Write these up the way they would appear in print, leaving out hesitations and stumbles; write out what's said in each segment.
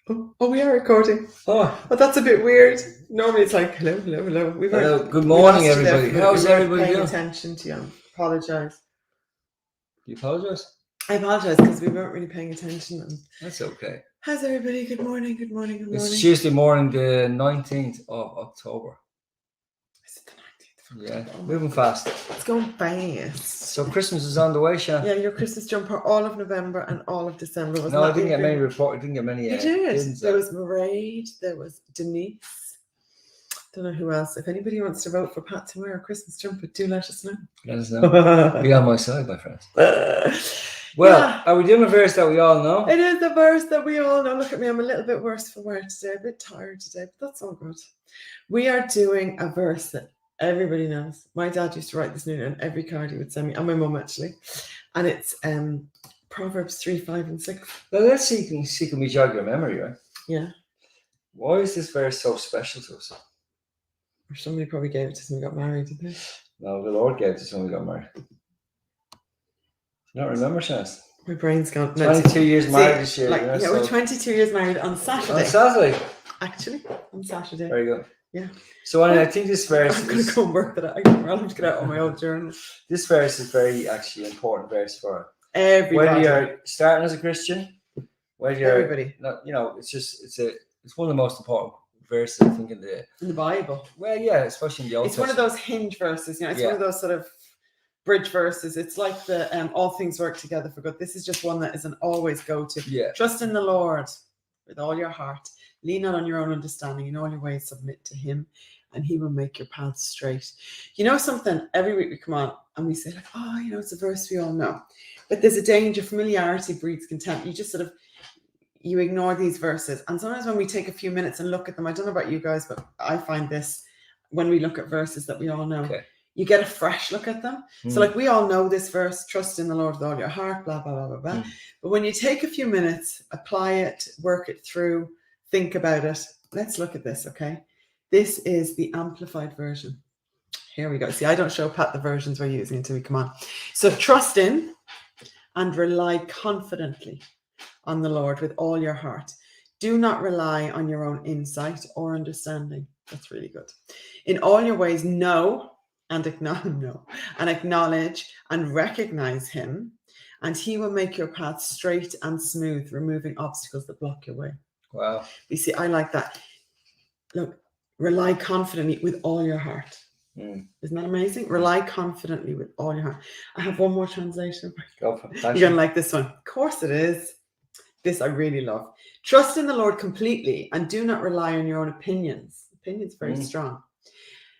Oh, we are recording. Oh, But that's a bit weird. Normally it's like, hello, hello, hello. hello. Good We morning, lost you there everybody. for a minute. How's We weren't everybody paying doing? attention to you. Apologise. You apologise? I apologise because we weren't really paying attention. And That's okay. how's everybody? Good morning, good morning, good morning. It's Tuesday morning, the 19th of October. Is it the 19th? Yeah, moving fast. It's going fast. So Christmas is on the way, Shan. Yeah, your Christmas jumper all of November and all of December. Wasn't No, I that didn't the get many agreement? reports. I didn't get many. You did. Didn't There I? was Mairead, there was Denise. Don't know who else. If anybody wants to vote for Pat to wear a Christmas jumper, do let us know. Let us know. Be on my side, my friends. Well, Yeah. are we doing a verse that we all know? It is the verse that we all know. Look at me, I'm a little bit worse for wear today, a bit tired today, but that's all good. We are doing a verse that everybody knows. My dad used to write this nearly on every card he would send me, and my mum actually. And it's Proverbs 3, 5, and 6. Well, let's see can we jog your memory, right? Yeah. Why is this verse so special to us? Or somebody probably gave it to us when we got married, didn't they? No, the Lord gave it to us when we got married. You don't remember, Shaz? My brain's gone. 22 years married this year. We're 22 years married on Saturday. On Saturday? Actually, on Saturday. Very good. Yeah. So anyway, I think this verse I'm going to go and work that out. I'm going to get out on my old journal. This verse is very actually important verse for everybody. Whether you're starting as a Christian, whether you're everybody. Not, it's one of the most important verses I think in the Bible. Well, yeah, especially in the Old It's Testament. one of those hinge verses, it's one of those sort of bridge verses. It's like the all things work together for good. This is just one that is an always go to. Yeah. Trust in the Lord with all your heart. Lean not on your own understanding. In all your ways submit to him, and he will make your paths straight. You know something? Every week we come on and we say like, it's a verse we all know. But there's a danger. Familiarity breeds contempt. You just sort of you ignore these verses. And sometimes when we take a few minutes and look at them, I don't know about you guys, but I find this when we look at verses that we all know, you get a fresh look at them. So like we all know this verse, trust in the Lord with all your heart, blah, blah, blah, blah, blah. But when you take a few minutes, apply it, work it through, think about it. Let's look at this, okay? This is the amplified version. Here we go. See, I don't show Pat the versions we're using until we come on. So trust in and rely confidently on the Lord with all your heart. Do not rely on your own insight or understanding. That's really good. In all your ways, know and acknowledge and recognize him, and he will make your path straight and smooth, removing obstacles that block your way. Wow. You see, I like that. Look, rely confidently with all your heart. Isn't that amazing? Rely confidently with all your heart. I have one more translation. Go for it. You're going to like this one. Of course it is. This I really love. Trust in the Lord completely and do not rely on your own opinions. Opinions very strong.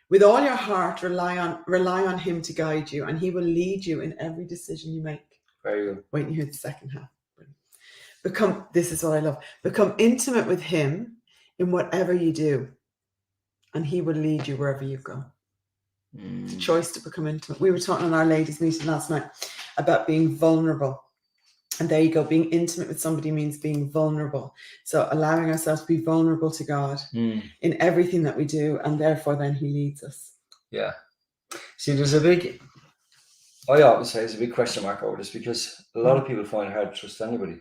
With all your heart, rely on him to guide you, and he will lead you in every decision you make. Very good. Wait and hear the second half. This is what I love. Become intimate with him in whatever you do, and he will lead you wherever you go. It's a choice to become intimate. We were talking on our ladies' meeting last night about being vulnerable. And there you go. Being intimate with somebody means being vulnerable. So allowing ourselves to be vulnerable to God in everything that we do. And therefore then he leads us. Yeah. See, I always say there's a big question mark over this because a lot of people find it hard to trust anybody.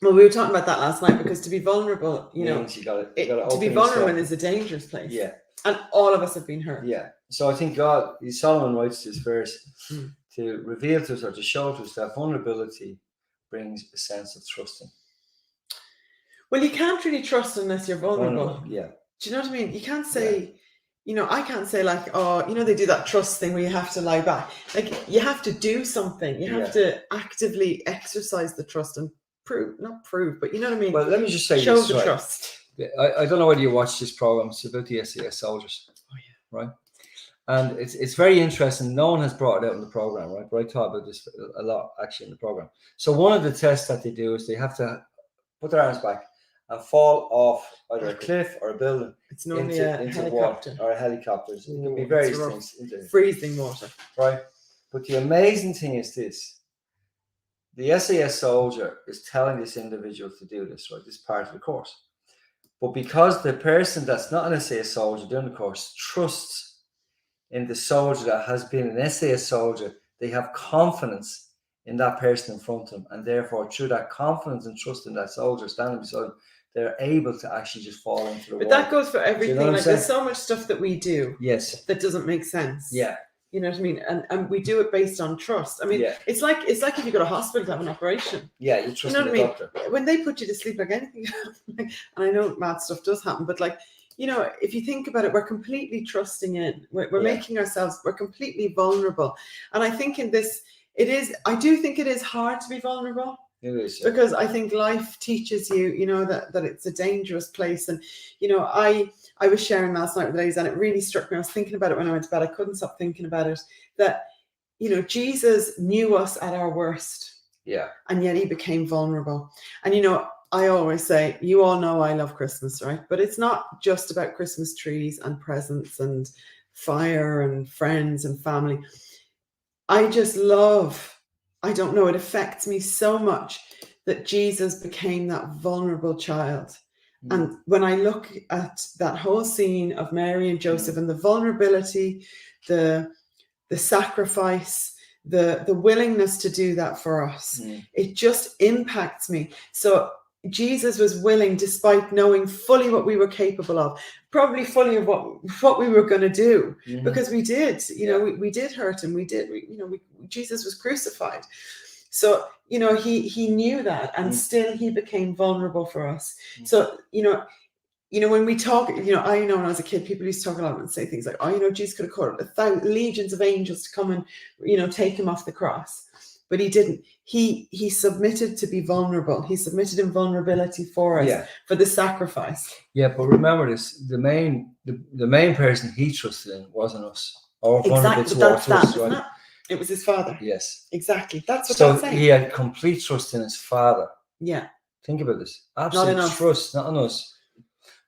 Well, we were talking about that last night because to be vulnerable, you gotta to be vulnerable is a dangerous place. Yeah. And all of us have been hurt. Yeah. So I think Solomon writes this verse to reveal to us or to show to us that vulnerability brings a sense of trusting. Well, you can't really trust unless you're vulnerable. Yeah. Do you know what I mean? You can't say, I can't say like, they do that trust thing where you have to lie back. Like you have to do something. You have to actively exercise the trust and not prove, but you know what I mean? Well, let me just say show the trust. I don't know whether you watched this program. It's about the SAS soldiers. Oh yeah. Right. And it's very interesting. No one has brought it out in the program, right? But I talk about this a lot actually in the program. So one of the tests that they do is they have to put their arms back and fall off either a cliff or a building. It's normally into water or a helicopter. It can be various things. Freezing water. Right. But the amazing thing is this. The SAS soldier is telling this individual to do this, right? This part of the course. But because the person that's not an SAS soldier doing the course trusts in the soldier that has been an SAS soldier, they have confidence in that person in front of them. And therefore, through that confidence and trust in that soldier standing beside them, they're able to actually just fall into the But water. that goes for everything. what I'm Like there's saying? so much stuff that we do Yes. that doesn't make sense. Yeah. You know what I mean? And we do it based on trust. I mean, Yeah. it's like if you go to hospital to have an operation. Yeah, you trust know the what I mean? doctor. When they put you to sleep, like anything, and I know mad stuff does happen, but like, you know, if you think about it, we're completely trusting in. We're Yeah. making ourselves, we're completely vulnerable. And I think in this, I do think it is hard to be vulnerable. It is, yeah. Because I think life teaches you, you know, that it's a dangerous place. And, you know, I was sharing last night with the ladies, and it really struck me. I was thinking about it when I went to bed. I couldn't stop thinking about it, that, you know, Jesus knew us at our worst. Yeah. And yet he became vulnerable. And, you know, I always say, you all know I love Christmas, right? But it's not just about Christmas trees and presents and fire and friends and family. I just love, I don't know, it affects me so much that Jesus became that vulnerable child. And when I look at that whole scene of Mary and Joseph and the vulnerability, the sacrifice, the willingness to do that for us, it just impacts me. So Jesus was willing, despite knowing fully what we were capable of, probably fully of what we were going to do, because we did, you know, we did hurt him. Jesus was crucified. So, you know, he knew that, and still he became vulnerable for us. So, you know, when we talk, you know, I know when I was a kid, people used to talk a lot and say things like, oh, you know, Jesus could have called legions of angels to come and, you know, take him off the cross. But he didn't. He submitted to be vulnerable. He submitted in vulnerability for us, for the sacrifice. Yeah, but remember this: the main person he trusted in wasn't us. Or vulnerable towards us, right? It was his Father. Yes, exactly. That's what so that's saying. He had complete trust in his Father. Yeah. Think about this: absolute trust, not in us.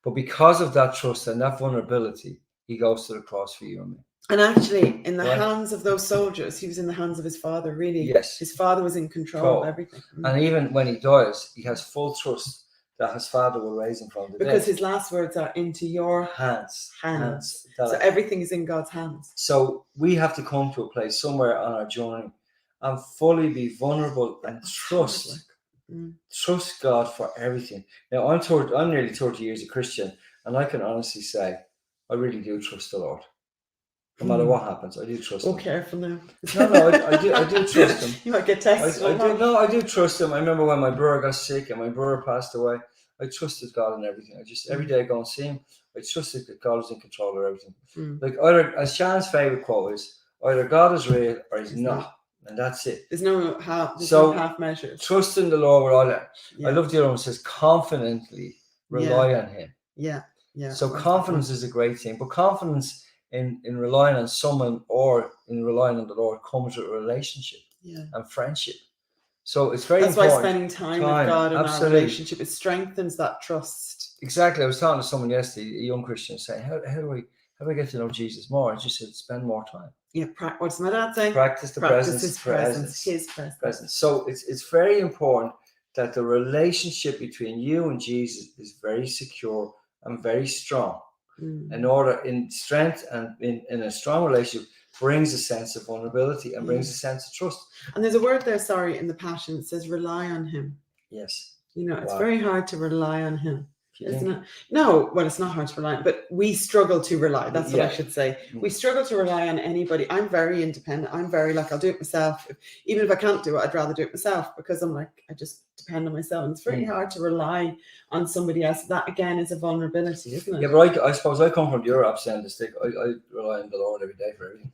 But because of that trust and that vulnerability, he goes to the cross for you and me. And actually, in the hands of those soldiers, he was in the hands of his Father, really. Yes. His Father was in control of everything. And even when he dies, he has full trust that his Father will raise him from the dead. Because his last words are, into your hands. So everything is in God's hands. So we have to come to a place somewhere on our journey and fully be vulnerable and trust God for everything. Now, I'm nearly 30 years a Christian, and I can honestly say I really do trust the Lord. No matter what happens, I do trust him. Oh, careful now. No, I do trust him. You might get tested. I do trust him. I remember when my brother got sick and my brother passed away, I trusted God in everything. I just, every day I go and see him, I trusted that God was in control of everything. Like, either, as Shannon's favourite quote is, either God is real or he's not. And that's it. There's no half measures. Trust in the Lord with all that. I love the other one, says confidently rely on him. Yeah. So confidence is a great thing, but confidence in relying on someone or in relying on the Lord comes with a relationship and friendship. So it's very important. That's why spending time with God in our relationship, it strengthens that trust. Exactly. I was talking to someone yesterday, a young Christian, saying, how do I get to know Jesus more? I just said, spend more time. Yeah, what's my dad saying? Practice his presence. So it's very important that the relationship between you and Jesus is very secure and very strong. In strength and in a strong relationship brings a sense of vulnerability and brings a sense of trust. And there's a word there, in the Passion, it says rely on him. Yes. You know, it's very hard to rely on him, isn't it? No, well, it's not hard to rely on, but we struggle to rely. That's what I should say. We struggle to rely on anybody. I'm very independent. I'm very I'll do it myself. Even if I can't do it, I'd rather do it myself, because I'm I just depend on myself. And it's very hard to rely on somebody else. That again is a vulnerability, isn't it? Yeah, but I suppose I come from your opposite end of the stick. I rely on the Lord every day for everything.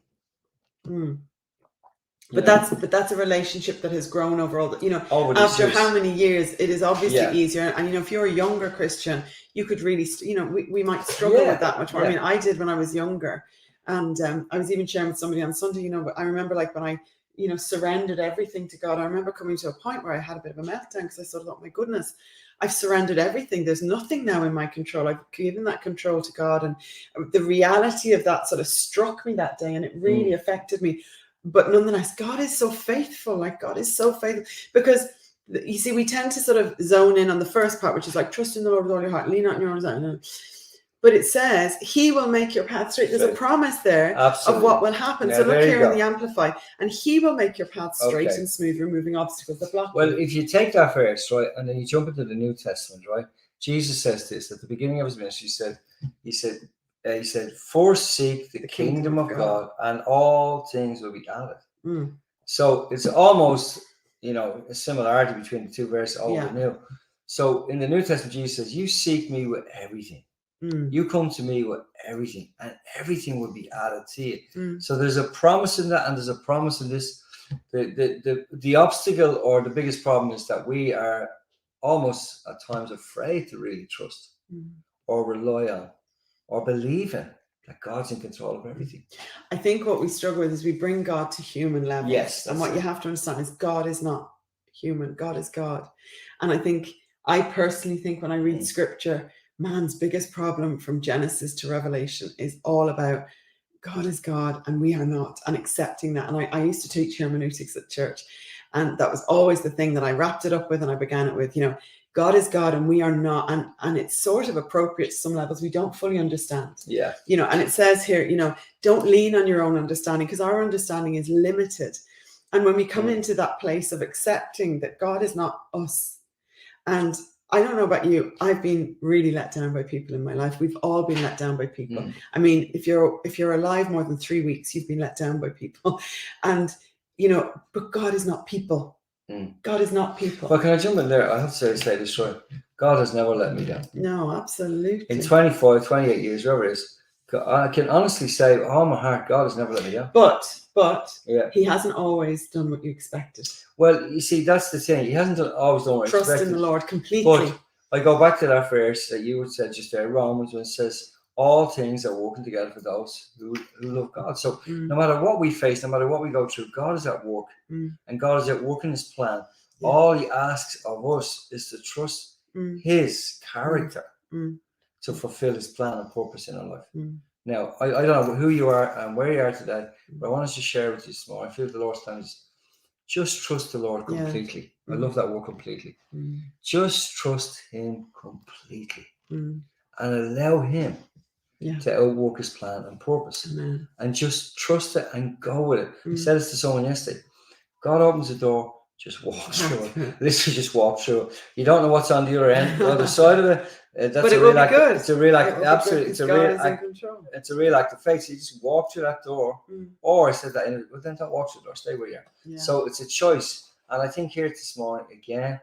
But that's a relationship that has grown over all the, after how many years, it is obviously easier. And, if you're a younger Christian, you could really, we might struggle with that much more. I mean, I did when I was younger. And I was even sharing with somebody on Sunday, I remember when I, surrendered everything to God. I remember coming to a point where I had a bit of a meltdown because I sort of thought, my goodness, I've surrendered everything. There's nothing now in my control. I've given that control to God. And the reality of that sort of struck me that day, and it really affected me. But nonetheless, God is so faithful. God is so faithful, because you see, we tend to sort of zone in on the first part, which is trust in the Lord with all your heart, lean not on your own understanding. But it says he will make your path straight. There's a promise there of what will happen. So look here in the Amplified, and he will make your path straight and smooth, removing obstacles that block. Well, if you take that verse, right, and then you jump into the New Testament, right, Jesus says this at the beginning of his ministry. He said, first seek the kingdom of God, and all things will be added. Mm. So it's almost, a similarity between the two verses, old and new. So in the New Testament, Jesus says, you seek me with everything. Mm. You come to me with everything, and everything will be added to you. Mm. So there's a promise in that, and there's a promise in this. The obstacle or the biggest problem is that we are almost at times afraid to really trust or rely on or believe in that God's in control of everything. I think what we struggle with is we bring God to human level. Yes. And what you have to understand is God is not human. God is God. And I personally think when I read scripture, man's biggest problem from Genesis to Revelation is all about God is God and we are not, and accepting that. And I used to teach hermeneutics at church, and that was always the thing that I wrapped it up with, and I began it with, God is God and we are not. And it's sort of appropriate to some levels. We don't fully understand. Yeah. And it says here, don't lean on your own understanding, because our understanding is limited. And when we come into that place of accepting that God is not us, and I don't know about you, I've been really let down by people in my life. We've all been let down by people. I mean, if you're alive more than 3 weeks, you've been let down by people. And, but God is not people. God is not people. Well, can I jump in there? I have to say this story. God has never let me down. No, absolutely. In 25, 28 years, whatever it is, I can honestly say, oh my heart, God has never let me down. But yeah, he hasn't always done what you expected. Well, you see, that's the thing. He hasn't always done what I expected. Trust in the Lord completely. But I go back to that verse that you said just there, Romans, when it says, all things are working together for those who love God. So no matter what we face, no matter what we go through, God is at work. And God is at work in his plan. Yeah. All he asks of us is to trust his character to fulfill his plan and purpose in our life. Now, I don't know who you are and where you are today, but I wanted to share with you this morning. I feel the Lord's time is just trust the Lord completely. I love that word, completely. Just trust him completely and allow him to outwork his plan and purpose. And just trust it and go with it. I said this to someone yesterday. God opens the door, just walk through it. Literally just walk through it. You don't know what's on the other end, the other side of it. That's but it will be good. It's a real act. Absolutely, it's a real act of faith. So you just walk through that door, or I said that, well, then don't walk through the door. Stay where you are. Yeah. So it's a choice, and I think here this morning again,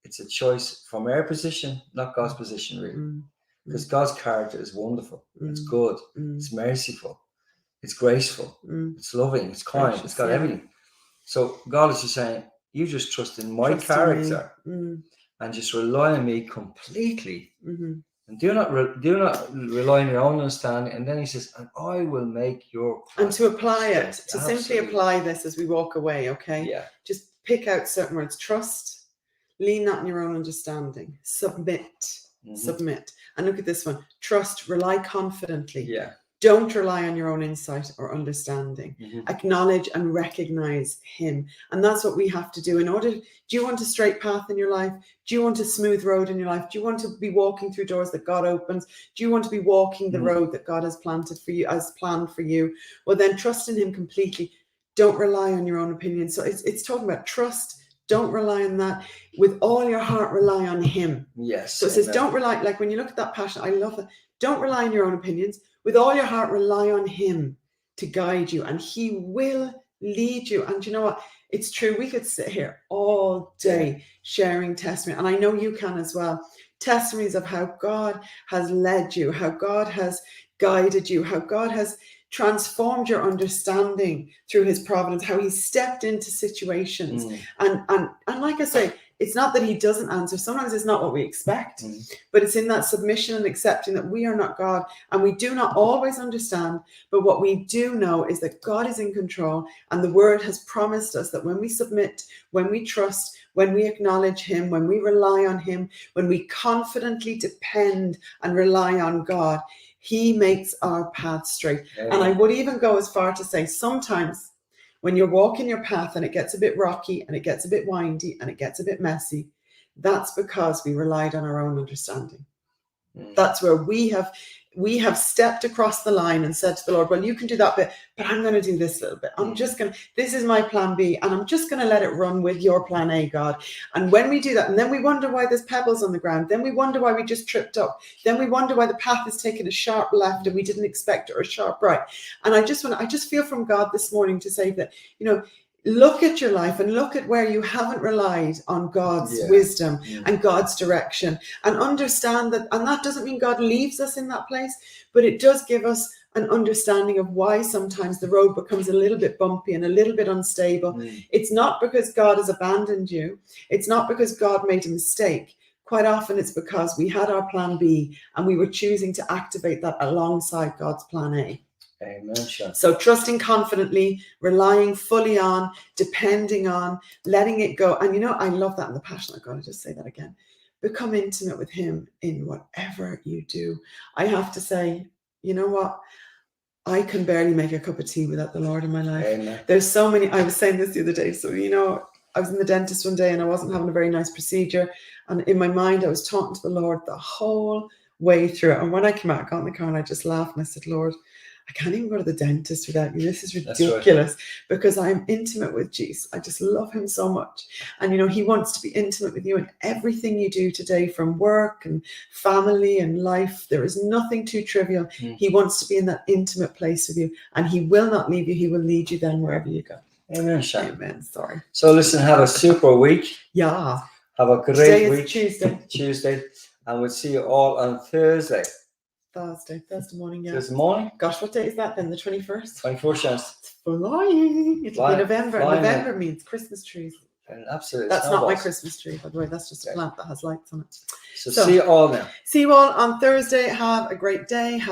it's a choice from our position, not God's position, really, because God's character is wonderful. It's good. It's merciful. It's graceful. It's loving. It's kind. Gracious, it's got everything. So God is just saying, you just trust in my character. And just rely on me completely, and do not rely on your own understanding. And then he says, "And I will make your and to apply it, to simply apply this as we walk away." Okay, just pick out certain words: trust, lean not on your own understanding, submit, and look at this one: trust, rely confidently. Don't rely on your own insight or understanding. Acknowledge and recognize him. And that's what we have to do do you want a straight path in your life? Do you want a smooth road in your life? Do you want to be walking through doors that God opens? Do you want to be walking the road that God has planned for you? Well, then trust in him completely. Don't rely on your own opinion. So it's talking about trust. Don't rely on that. With all your heart, rely on him. Yes. So it says, don't rely, like when you look at that passion, I love that. Don't rely on your own opinions. With all your heart, rely on him to guide you, and he will lead you. And you know what? It's true. We could sit here all day sharing testimony, and I know you can as well. Testimonies of how God has led you, how God has guided you, how God has transformed your understanding through his providence, how he stepped into situations. And like I say, it's not that he doesn't answer. Sometimes it's not what we expect, but it's in that submission and accepting that we are not God and we do not always understand. But what we do know is that God is in control, and the word has promised us that when we submit, when we trust, when we acknowledge him, when we rely on him, when we confidently depend and rely on God, he makes our path straight. And I would even go as far to say sometimes when you're walking your path and it gets a bit rocky and it gets a bit windy and it gets a bit messy, that's because we relied on our own understanding. That's where we have stepped across the line and said to the Lord, well, you can do that bit, but I'm going to do this little bit. This is my plan B, and I'm just going to let it run with your plan A, God. And when we do that, and then we wonder why there's pebbles on the ground, then we wonder why we just tripped up, then we wonder why the path is taking a sharp left and we didn't expect it, or a sharp right. And I just feel from God this morning to say that, look at your life and look at where you haven't relied on God's wisdom and God's direction, and understand that. And that doesn't mean God leaves us in that place, but it does give us an understanding of why sometimes the road becomes a little bit bumpy and a little bit unstable. It's not because God has abandoned you. It's not because God made a mistake. Quite often it's because we had our plan B and we were choosing to activate that alongside God's plan A. Amen. Sure. So trusting confidently, relying fully on, depending on, letting it go. And I love that in the Passion. I've got to just say that again. Become intimate with him in whatever you do. I have to say, you know what? I can barely make a cup of tea without the Lord in my life. Amen. There's so many. I was saying this the other day. So, I was in the dentist one day and I wasn't having a very nice procedure. And in my mind, I was talking to the Lord the whole way through it. And when I came out, I got in the car and I just laughed and I said, Lord, I can't even go to the dentist without you. This is ridiculous. Because I'm intimate with Jesus. I just love him so much. And, he wants to be intimate with you in everything you do today, from work and family and life. There is nothing too trivial. He wants to be in that intimate place with you, and he will not leave you. He will lead you then wherever you go. Amen, Sean. Amen. Sorry. So listen, have a super week. Yeah. Have a great Today week. Is Tuesday. And we'll see you all on Thursday. Thursday morning, yeah. Thursday morning. Gosh, what day is that then? The 21st? 24th chance. It's flying. It'll be November. November means Christmas trees. And absolutely. That's not my Christmas tree, by the way. That's just a plant that has lights on it. So see you all now. See you all on Thursday. Have a great day. Have